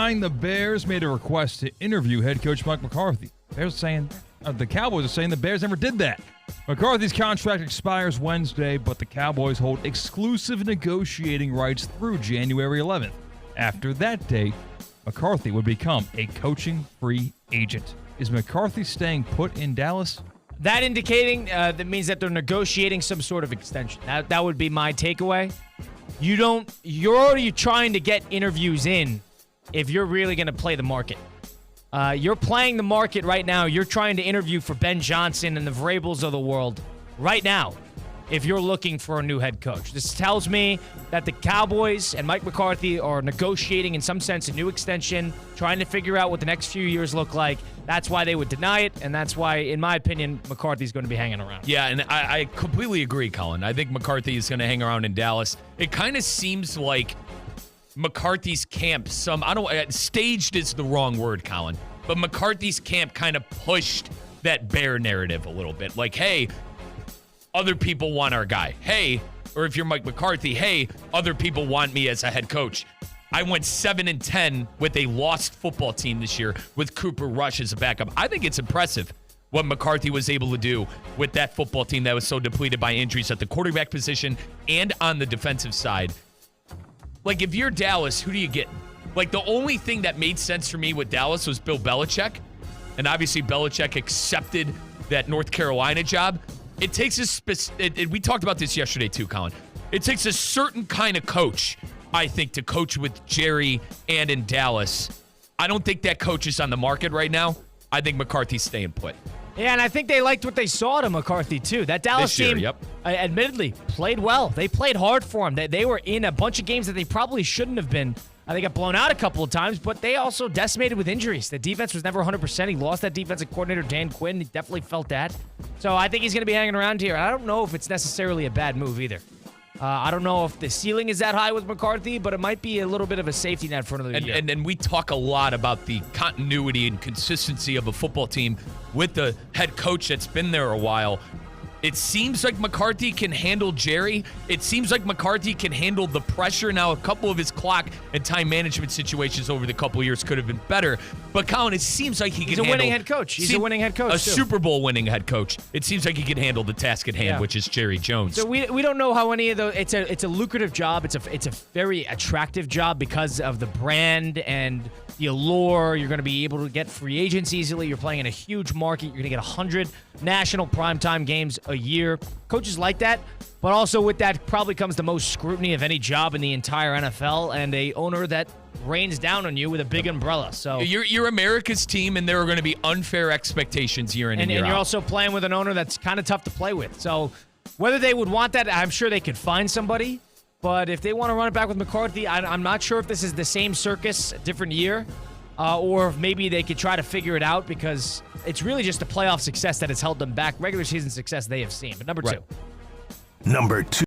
denying the Bears made a request to interview head coach Mike McCarthy. The Cowboys are saying the Bears never did that. McCarthy's contract expires Wednesday, but the Cowboys hold exclusive negotiating rights through January 11th. After that date, McCarthy would become a coaching free agent. Is McCarthy staying put in Dallas? That indicating that means that they're negotiating some sort of extension. That would be my takeaway. You're already trying to get interviews in if you're really going to play the market. You're playing the market right now. You're trying to interview for Ben Johnson and the Vrabels of the world right now if you're looking for a new head coach. This tells me that the Cowboys and Mike McCarthy are negotiating, in some sense, a new extension, trying to figure out what the next few years look like. That's why they would deny it, and that's why, in my opinion, McCarthy's going to be hanging around. Yeah, and I completely agree, Colin. I think McCarthy is going to hang around in Dallas. It kind of seems like McCarthy's camp, staged is the wrong word, Colin, but McCarthy's camp kind of pushed that Bear narrative a little bit. Like, hey, other people want our guy. Hey, or if you're Mike McCarthy, hey, other people want me as a head coach. I went 7-10 with a lost football team this year with Cooper Rush as a backup. I think it's impressive what McCarthy was able to do with that football team that was so depleted by injuries at the quarterback position and on the defensive side. Like, if you're Dallas, who do you get? Like, the only thing that made sense for me with Dallas was Bill Belichick. And obviously, Belichick accepted that North Carolina job. It takes we talked about this yesterday too, Colin. It takes a certain kind of coach, I think, to coach with Jerry and in Dallas. I don't think that coach is on the market right now. I think McCarthy's staying put. Yeah, and I think they liked what they saw to McCarthy, too. That Dallas team, admittedly, played well. They played hard for him. They were in a bunch of games that they probably shouldn't have been. They got blown out a couple of times, but they also decimated with injuries. The defense was never 100%. He lost that defensive coordinator, Dan Quinn. He definitely felt that. So I think he's going to be hanging around here. I don't know if it's necessarily a bad move either. I don't know if the ceiling is that high with McCarthy, but it might be a little bit of a safety net for another year. And we talk a lot about the continuity and consistency of a football team with the head coach that's been there a while. It seems like McCarthy can handle Jerry. It seems like McCarthy can handle the pressure. Now, a couple of his clock and time management situations over the couple of years could have been better. But, Colin, it seems like he can handle... He's a winning head coach. He's a winning head coach, A Super Bowl winning head coach. It seems like he can handle the task at hand, which is Jerry Jones. So we don't know how any of those... It's a lucrative job. It's a very attractive job because of the brand and the allure. You're going to be able to get free agents easily. You're playing in a huge market. You're going to get 100 national primetime games a year. Coaches like that, but also with that probably comes the most scrutiny of any job in the entire NFL and a owner that rains down on you with a big umbrella. So you're America's team, and there are going to be unfair expectations year in and year out. And you're also playing with an owner that's kind of tough to play with. So whether they would want that, I'm sure they could find somebody. But if they want to run it back with McCarthy, I'm not sure if this is the same circus, different year. Or if maybe they could try to figure it out because it's really just the playoff success that has held them back. Regular season success they have seen. But number two. Number two.